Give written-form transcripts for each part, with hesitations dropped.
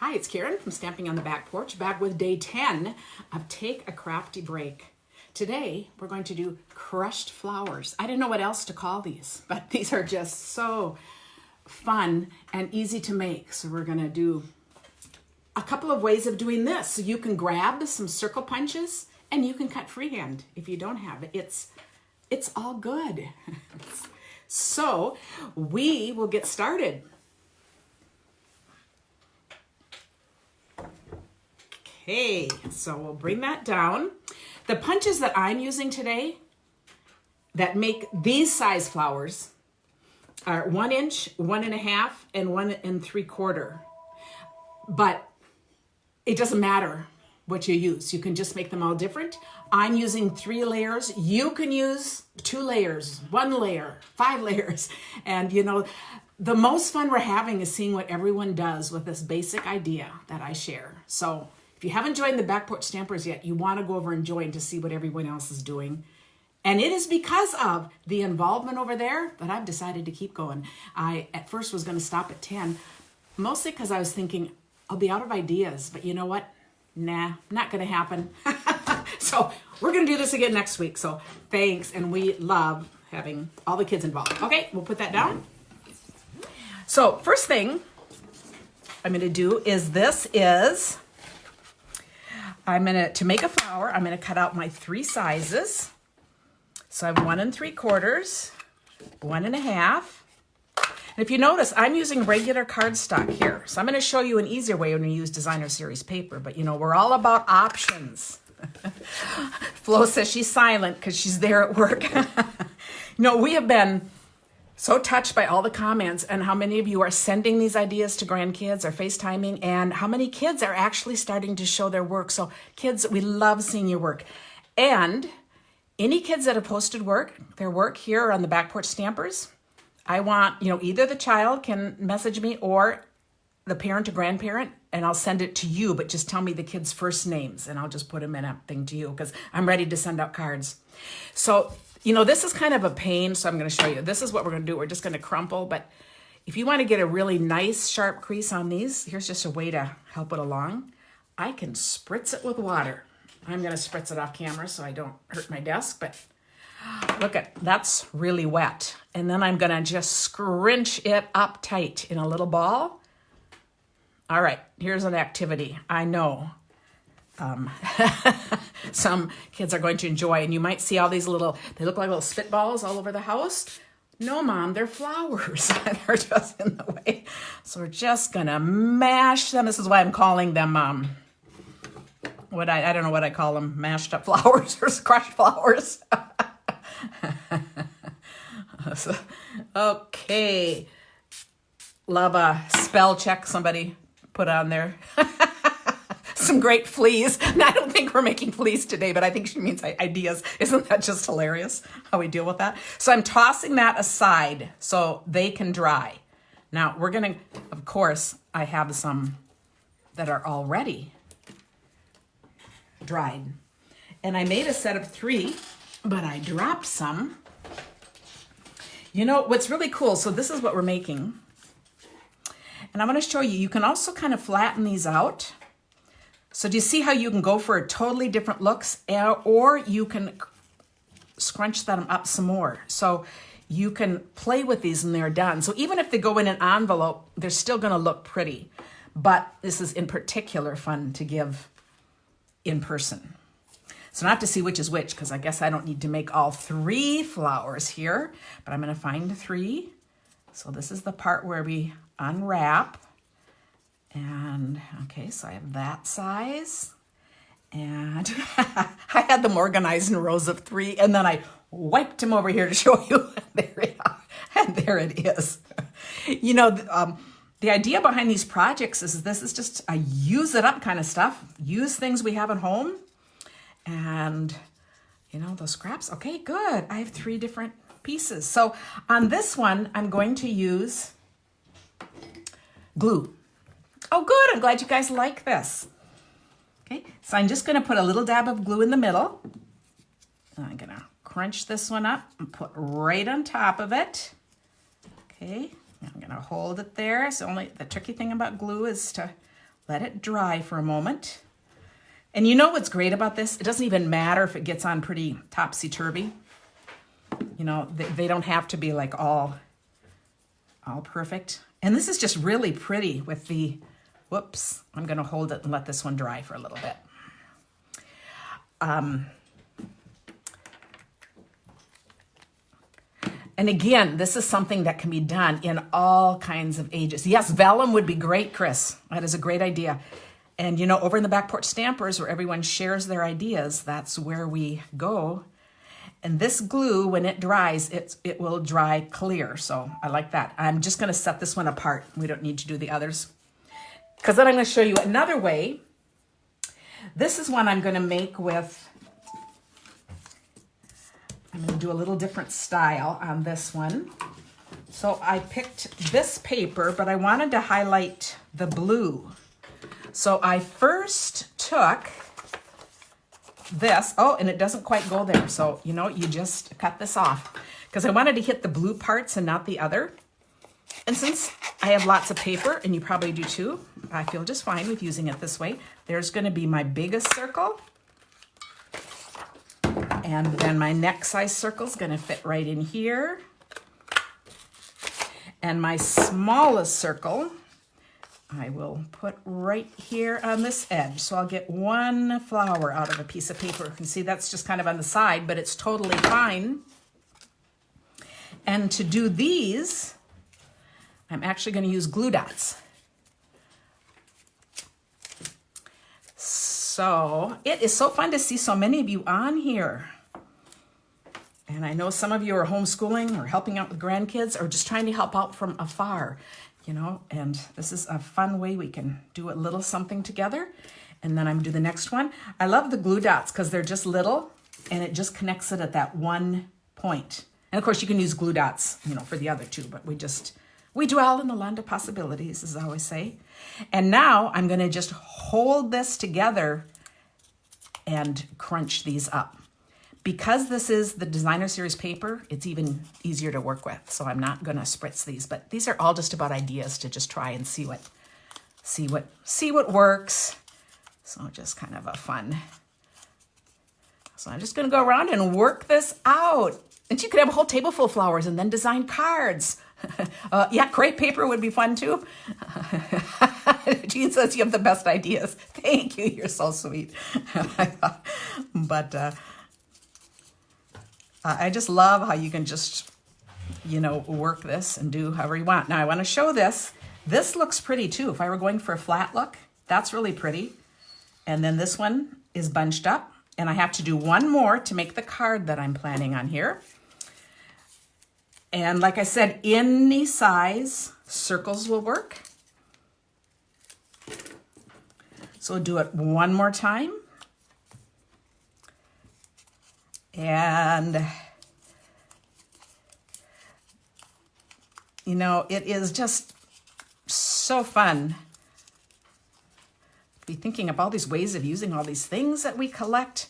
Hi, it's Karen from Stamping on the Back Porch, back with day 10 of Take a Crafty Break. Today, we're going to do crushed flowers. I didn't know what else to call these, but these are just so fun and easy to make. So we're going to do a couple of ways of doing this. So you can grab some circle punches and you can cut freehand if you don't have it. It's all good. So we will get started. Okay, so we'll bring that down. The punches that I'm using today that make these size flowers are 1 inch, 1.5, and 1 3/4. But it doesn't matter what you use. You can just make them all different. I'm using 3 layers. You can use 2 layers, 1 layer, 5 layers. And you know, the most fun we're having is seeing what everyone does with this basic idea that I share. So if you haven't joined the Back Porch Stampers yet, you want to go over and join to see what everyone else is doing. And it is because of the involvement over there that I've decided to keep going. I at first was going to stop at 10, mostly because I was thinking I'll be out of ideas. But you know what? Nah, not going to happen. So we're going to do this again next week. So thanks. And we love having all the kids involved. Okay, we'll put that down. So first thing I'm going to do is to make a flower, I'm going to cut out my 3 sizes. So I have 1 3/4, 1.5. And if you notice, I'm using regular cardstock here. So I'm going to show you an easier way when you use designer series paper. But you know, we're all about options. Flo says she's silent because she's there at work. We have been so touched by all the comments and how many of you are sending these ideas to grandkids or FaceTiming, and how many kids are actually starting to show their work. So kids, we love seeing your work. And any kids that have posted their work here on the Back Porch Stampers, I want, either the child can message me or the parent or grandparent, and I'll send it to you, but just tell me the kids' first names and I'll just put them in a thing to you because I'm ready to send out cards. So, this is kind of a pain, so I'm going to show you. This is what we're going to do. We're just going to crumple, but if you want to get a really nice sharp crease on these, here's just a way to help it along. I can spritz it with water. I'm going to spritz it off camera so I don't hurt my desk, but look that's really wet. And then I'm going to just scrunch it up tight in a little ball. All right, here's an activity I know some kids are going to enjoy, and you might see all these they look like little spitballs all over the house. No, Mom, they're flowers. They're just in the way. So we're just going to mash them. This is why I'm calling them, I don't know what I call them, mashed up flowers or crushed flowers. Okay. Love a spell check somebody put on there. Some great fleas. I don't think we're making fleas today, but I think she means ideas. Isn't that just hilarious how we deal with that? So I'm tossing that aside so they can dry. Now we're going to, of course, I have some that are already dried. And I made a set of 3, but I dropped some. What's really cool, so this is what we're making. And I'm going to show you, you can also kind of flatten these out. So do you see how you can go for totally different looks, or you can scrunch them up some more. So you can play with these and they're done. So even if they go in an envelope, they're still going to look pretty. But this is in particular fun to give in person. So not to see which is which, because I guess I don't need to make all 3 flowers here, but I'm going to find 3. So this is the part where we unwrap. And okay, so I have that size. And I had them organized in rows of 3, and then I wiped them over here to show you. There we are. And there it is. The idea behind these projects is this is just a use it up kind of stuff. Use things we have at home. And, those scraps. Okay, good. I have 3 different pieces. So on this one, I'm going to use glue. Oh, good. I'm glad you guys like this. Okay, so I'm just going to put a little dab of glue in the middle. I'm going to crunch this one up and put right on top of it. Okay, I'm going to hold it there. So only the tricky thing about glue is to let it dry for a moment. And you know what's great about this? It doesn't even matter if it gets on pretty topsy-turvy. You know, they don't have to be like all perfect. And this is just really pretty with the, whoops, I'm gonna hold it and let this one dry for a little bit. And again, this is something that can be done in all kinds of ages. Yes, vellum would be great, Chris. That is a great idea. And you know, over in the Back Porch Stampers, where everyone shares their ideas, that's where we go. And this glue, when it dries, it will dry clear. So I like that. I'm just gonna set this one apart. We don't need to do the others. Because then I'm gonna show you another way. This is one I'm gonna make with, I'm gonna do a little different style on this one. So I picked this paper, but I wanted to highlight the blue. So I first took this, oh, and it doesn't quite go there. So, you know, you just cut this off because I wanted to hit the blue parts and not the other. And since I have lots of paper, and you probably do too, I feel just fine with using it this way. There's gonna be my biggest circle. And then my next size circle is gonna fit right in here. And my smallest circle, I will put right here on this edge. So I'll get one flower out of a piece of paper. You can see that's just kind of on the side, but it's totally fine. And to do these, I'm actually going to use glue dots. So it is so fun to see so many of you on here. And I know some of you are homeschooling or helping out with grandkids or just trying to help out from afar. You know, and this is a fun way we can do a little something together. And then I'm gonna do the next one. I love the glue dots because they're just little and it just connects it at that one point. And of course you can use glue dots, you know, for the other two, but we dwell in the land of possibilities, as I always say. And now I'm gonna just hold this together and crunch these up. Because this is the Designer Series paper, it's even easier to work with. So I'm not gonna spritz these, but these are all just about ideas to just try and see what works. So just kind of a fun. So I'm just gonna go around and work this out. And you could have a whole table full of flowers and then design cards. Yeah, crepe paper would be fun too. Jean says you have the best ideas. Thank you, you're so sweet. But I just love how you can just, you know, work this and do however you want. Now I want to show this. This looks pretty too. If I were going for a flat look, that's really pretty. And then this one is bunched up. And I have to do one more to make the card that I'm planning on here. And like I said, any size circles will work. So we'll do it one more time. And, you know, it is just so fun to be thinking of all these ways of using all these things that we collect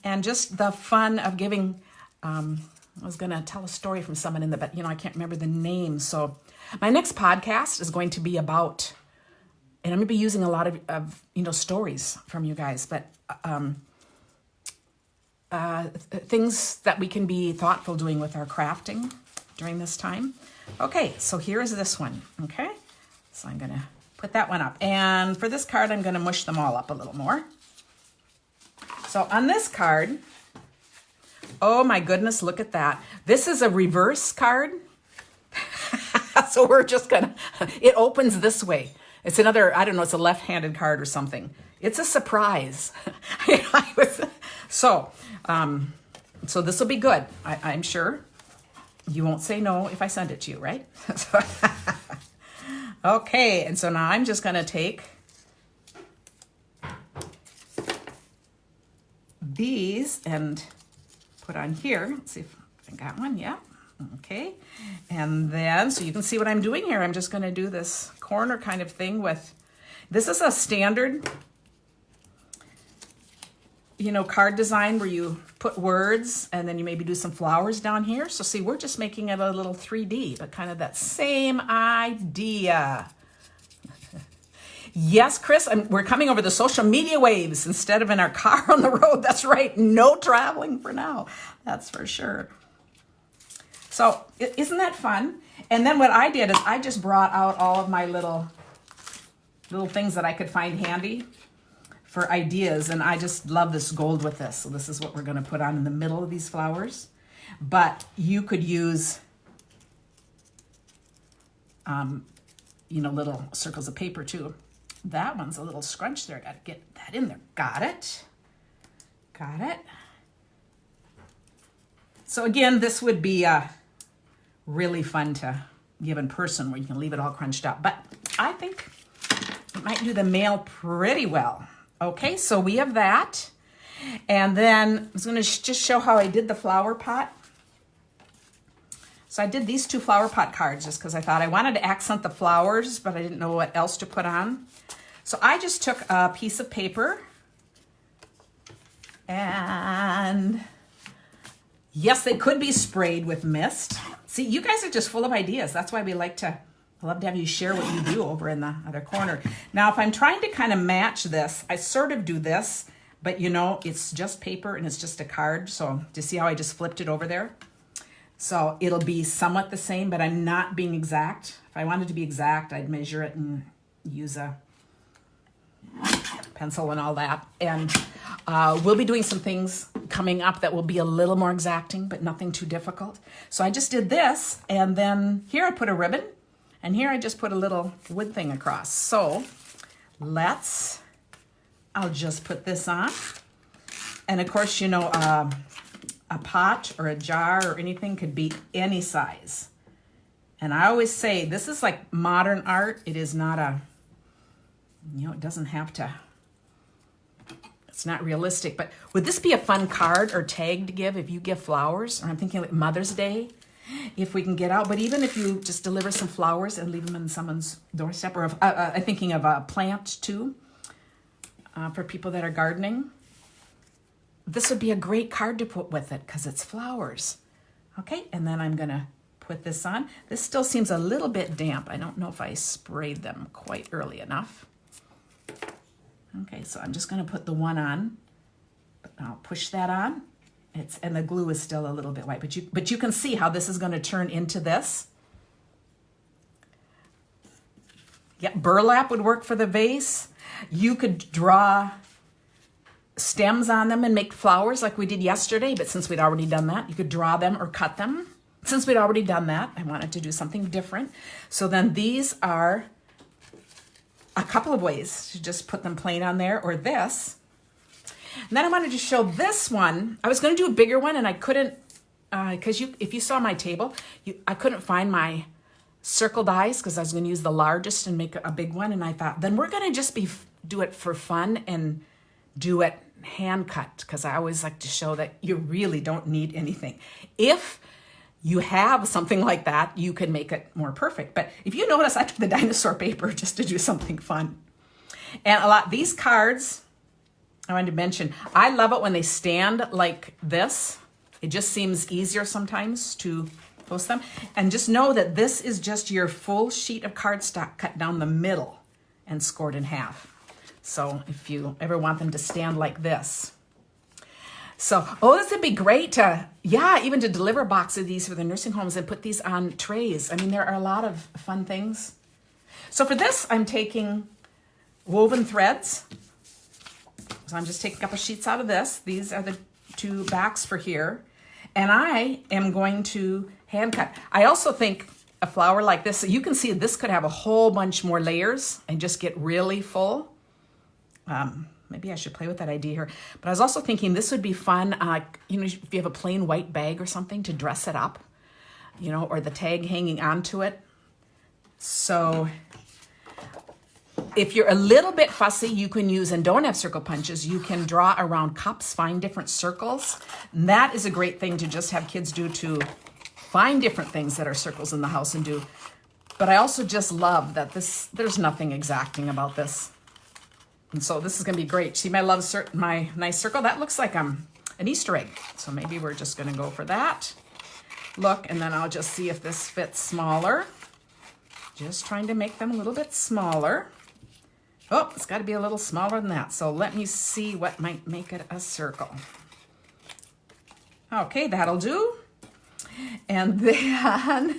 and just the fun of giving. I was going to tell a story from someone in the, but you know, I can't remember the name. So my next podcast is going to be about, and I'm going to be using a lot of you know, stories from you guys, but things that we can be thoughtful doing with our crafting during this time. Okay, so here is this one, okay? So I'm gonna put that one up. And for this card, I'm gonna mush them all up a little more. So on this card, oh my goodness, look at that. This is a reverse card. So we're just gonna, it opens this way. It's another, I don't know, it's a left-handed card or something. It's a surprise. So this will be good. I'm sure you won't say no if I send it to you, right? Okay, and so now I'm just gonna take these and put on here. Let's see if I got one, yeah. Okay, and then, so you can see what I'm doing here. I'm just gonna do this corner kind of thing with, this is a standard, you know, card design where you put words and then you maybe do some flowers down here. So see, we're just making it a little 3D, but kind of that same idea. Yes, Chris, we're coming over the social media waves instead of in our car on the road. That's right. No traveling for now. That's for sure. So isn't that fun? And then what I did is I just brought out all of my little things that I could find handy for ideas. And I just love this gold with this. So this is what we're going to put on in the middle of these flowers. But you could use, little circles of paper too. That one's a little scrunch there. Got to get that in there. Got it. Got it. So again, this would be really fun to give in person where you can leave it all crunched up. But I think it might do the mail pretty well. Okay, so we have that. And then I was going to just show how I did the flower pot. So I did these 2 flower pot cards just because I thought I wanted to accent the flowers, but I didn't know what else to put on. So I just took a piece of paper and yes, they could be sprayed with mist. See, you guys are just full of ideas. That's why I love to have you share what you do over in the other corner. Now, if I'm trying to kind of match this, I sort of do this, but it's just paper and it's just a card. So do you see how I just flipped it over there? So it'll be somewhat the same, but I'm not being exact. If I wanted to be exact, I'd measure it and use a pencil and all that. And we'll be doing some things coming up that will be a little more exacting, but nothing too difficult. So I just did this, and then here I put a ribbon, and here I just put a little wood thing across. So I'll just put this on. And of course, a pot or a jar or anything could be any size. And I always say, this is like modern art. It is not it doesn't have to, it's not realistic. But would this be a fun card or tag to give if you give flowers? Or I'm thinking like Mother's Day, if we can get out. But even if you just deliver some flowers and leave them in someone's doorstep. Or I'm thinking of a plant too, for people that are gardening. This would be a great card to put with it because it's flowers. Okay, and then I'm gonna put this on. This still seems a little bit damp. I don't know if I sprayed them quite early enough. Okay, so I'm just gonna put the one on. I'll push that on. And the glue is still a little bit white, but you can see how this is gonna turn into this. Yeah, burlap would work for the vase. You could draw stems on them and make flowers like we did yesterday, but since we'd already done that, you could draw them or cut them. Since we'd already done that, I wanted to do something different. So then these are a couple of ways to just put them plain on there, or this. And then I wanted to show this one. I was going to do a bigger one, and I couldn't, because if you saw my table, I couldn't find my circle dies because I was going to use the largest and make a big one. And I thought, then we're going to just do it for fun and do it hand cut, because I always like to show that you really don't need anything. If you have something like that, you can make it more perfect. But if you notice, I took the dinosaur paper just to do something fun. And these cards, I wanted to mention, I love it when they stand like this. It just seems easier sometimes to post them. And just know that this is just your full sheet of cardstock cut down the middle and scored in half. So if you ever want them to stand like this. So, this would be great to, even to deliver a box of these for the nursing homes and put these on trays. I mean, there are a lot of fun things. So for this, I'm taking woven threads. So I'm just taking a couple sheets out of this. These are the 2 backs for here. And I am going to hand cut. I also think a flower like this, so you can see this could have a whole bunch more layers and just get really full. Maybe I should play with that idea here. But I was also thinking this would be fun, if you have a plain white bag or something to dress it up, or the tag hanging onto it. So if you're a little bit fussy, you can use, and don't have circle punches, you can draw around cups, find different circles. And that is a great thing to just have kids do, to find different things that are circles in the house and do. But I also just love that there's nothing exacting about this. And so this is going to be great. See my nice circle? That looks like an Easter egg. So maybe we're just going to go for that. Look, and then I'll just see if this fits smaller. Just trying to make them a little bit smaller. Oh, it's got to be a little smaller than that. So let me see what might make it a circle. Okay, that'll do. And then,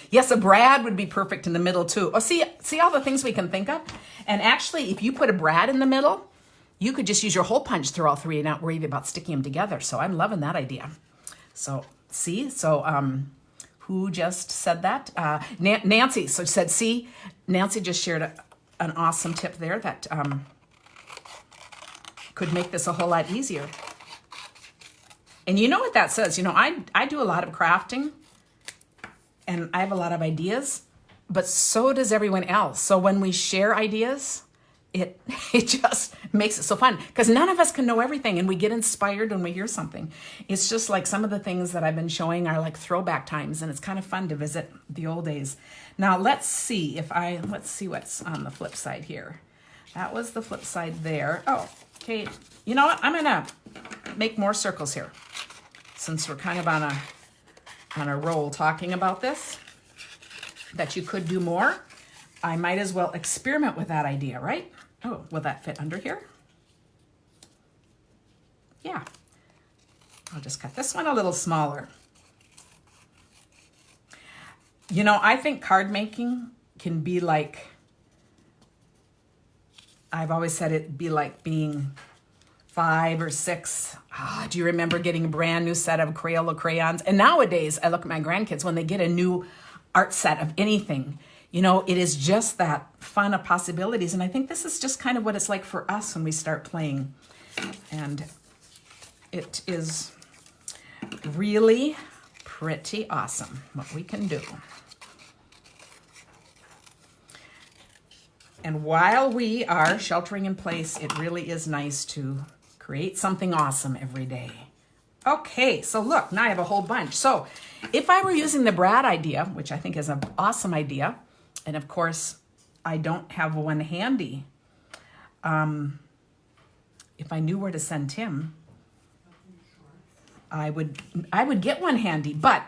yes, a brad would be perfect in the middle too. Oh, see all the things we can think of? And actually, if you put a brad in the middle, you could just use your hole punch through all three and not worry about sticking them together. So I'm loving that idea. So see, who just said that? Nancy. So said, see, Nancy just shared an awesome tip there that could make this a whole lot easier. And you know what that says? You know, I do a lot of crafting and I have a lot of ideas, but so does everyone else. So when we share ideas, it just makes it so fun because none of us can know everything and we get inspired when we hear something. It's just like some of the things that I've been showing are like throwback times and it's kind of fun to visit the old days. Now let's see what's on the flip side here. That was the flip side there. Oh, okay. You know what? I'm gonna make more circles here since we're kind of on a roll talking about this, that you could do more. I might as well experiment with that idea, right? Oh, will that fit under here? Yeah. I'll just cut this one a little smaller. You know, I think card making can be like, I've always said it'd be like being 5 or 6. Do you remember getting a brand new set of Crayola crayons? And nowadays, I look at my grandkids, when they get a new art set of anything, you know, it is just that fun of possibilities. And I think this is just kind of what it's like for us when we start playing. And it is really pretty awesome what we can do. And while we are sheltering in place, it really is nice to create something awesome every day. Okay, so look, now I have a whole bunch. So if I were using the brad idea, which I think is an awesome idea, and of course, I don't have one handy. If I knew where to send Tim, I would get one handy, but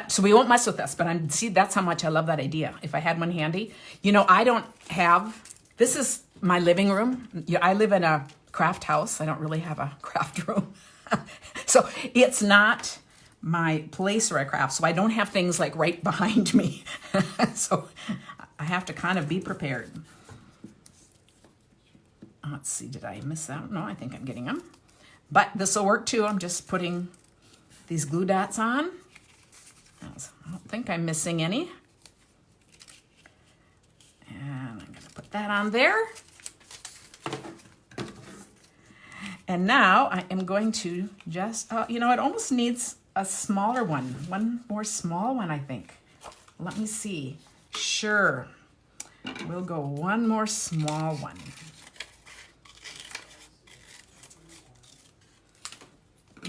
so we won't mess with this, but see, that's how much I love that idea. If I had one handy, you know, I don't have, this is my living room. I live in a craft house. I don't really have a craft room. So it's not my place where I craft. So I don't have things like right behind me. So I have to kind of be prepared. Let's see, did I miss that? No, I think I'm getting them. But this will work too. I'm just putting these glue dots on. I don't think I'm missing any. And I'm going to put that on there. And now I am going to just, you know, it almost needs a smaller one. One more small one, I think. Let me see. Sure. We'll go one more small one.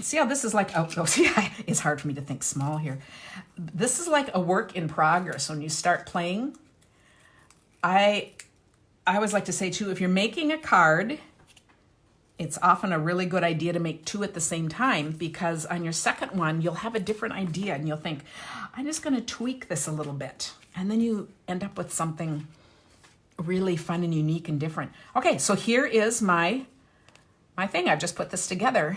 See how this is like, see, it's hard for me to think small here. This is like a work in progress when you start playing. I always like to say too, if you're making a card, it's often a really good idea to make 2 at the same time, because on your second one, you'll have a different idea and you'll think, I'm just going to tweak this a little bit. And then you end up with something really fun and unique and different. Okay, so here is my thing. I've just put this together.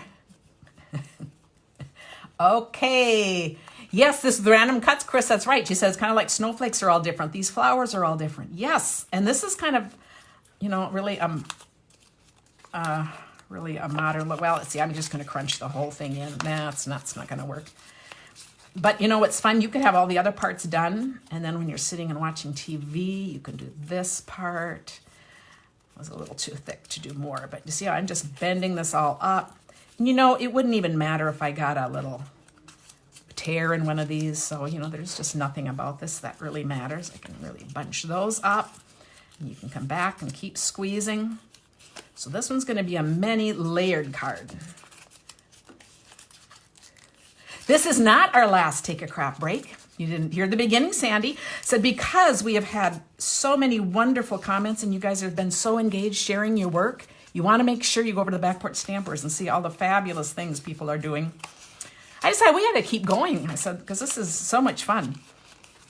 Okay. Yes, this is the random cuts, Chris, that's right. She says kind of like snowflakes are all different. These flowers are all different. Yes. And this is kind of, you know, really a modern look. Well, let's see, I'm just going to crunch the whole thing in. Nah, it's not going to work. But you know what's fun? You could have all the other parts done, and then when you're sitting and watching TV, you can do this part. It was a little too thick to do more, but you see how I'm just bending this all up. You know, it wouldn't even matter if I got a little tear in one of these. So, you know, there's just nothing about this that really matters. I can really bunch those up. And you can come back and keep squeezing. So this one's going to be a many layered card. This is not our last Take a Craft break. You didn't hear the beginning. Sandy said, because we have had so many wonderful comments and you guys have been so engaged sharing your work, you want to make sure you go over to the Back Porch Stampers and see all the fabulous things people are doing. I decided we had to keep going. I said, because this is so much fun.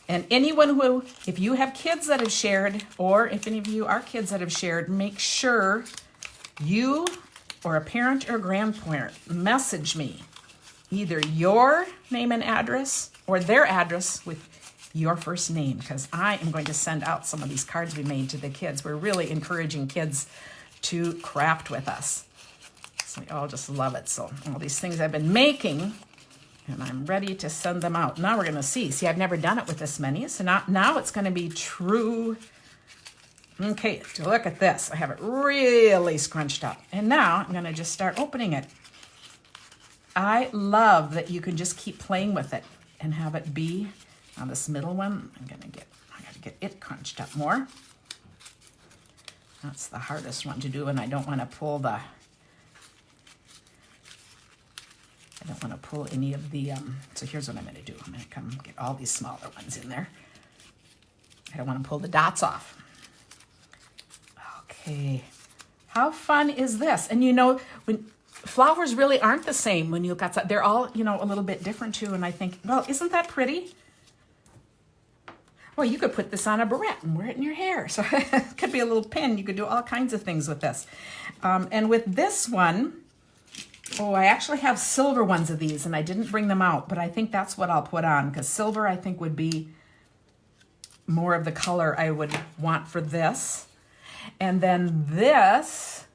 And anyone who, if you have kids that have shared, or if any of you are kids that have shared, make sure you or a parent or grandparent message me either your name and address or their address with your first name, because I am going to send out some of these cards we made to the kids. We're really encouraging kids to craft with us. So we all just love it. So all these things I've been making, and I'm ready to send them out. Now we're going to see. See, I've never done it with this many, so now it's going to be true. Okay, so look at this. I have it really scrunched up. And now I'm going to just start opening it. I love that you can just keep playing with it and have it be on this middle one. I got to get it crunched up more. That's the hardest one to do, and I don't want to pull any of the, so here's what I'm going to do. I'm going to come get all these smaller ones in there. I don't want to pull the dots off. Okay, how fun is this? And you know, when flowers really aren't the same when you look outside. They're all, you know, a little bit different too. And I think, well, isn't that pretty? Well, you could put this on a barrette and wear it in your hair. So it could be a little pin. You could do all kinds of things with this. And with this one, oh, I actually have silver ones of these and I didn't bring them out, but I think that's what I'll put on, because silver I think would be more of the color I would want for this. And then this,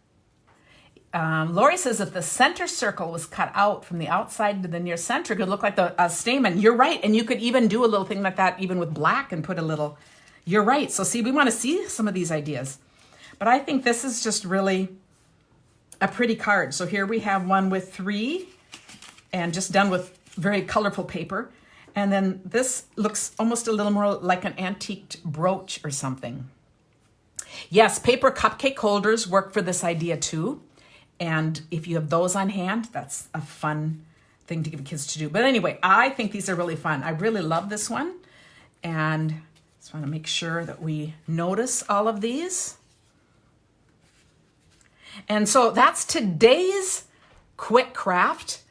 Lori says if the center circle was cut out from the outside to the near center, it could look like a stamen. You're right. And you could even do a little thing like that, even with black, and put a little, you're right. So see, we want to see some of these ideas. But I think this is just really a pretty card. So here we have one with 3 and just done with very colorful paper. And then this looks almost a little more like an antiqued brooch or something. Yes, paper cupcake holders work for this idea too. And if you have those on hand, that's a fun thing to give kids to do. But anyway, I think these are really fun. I really love this one. And just want to make sure that we notice all of these. And so that's today's quick craft.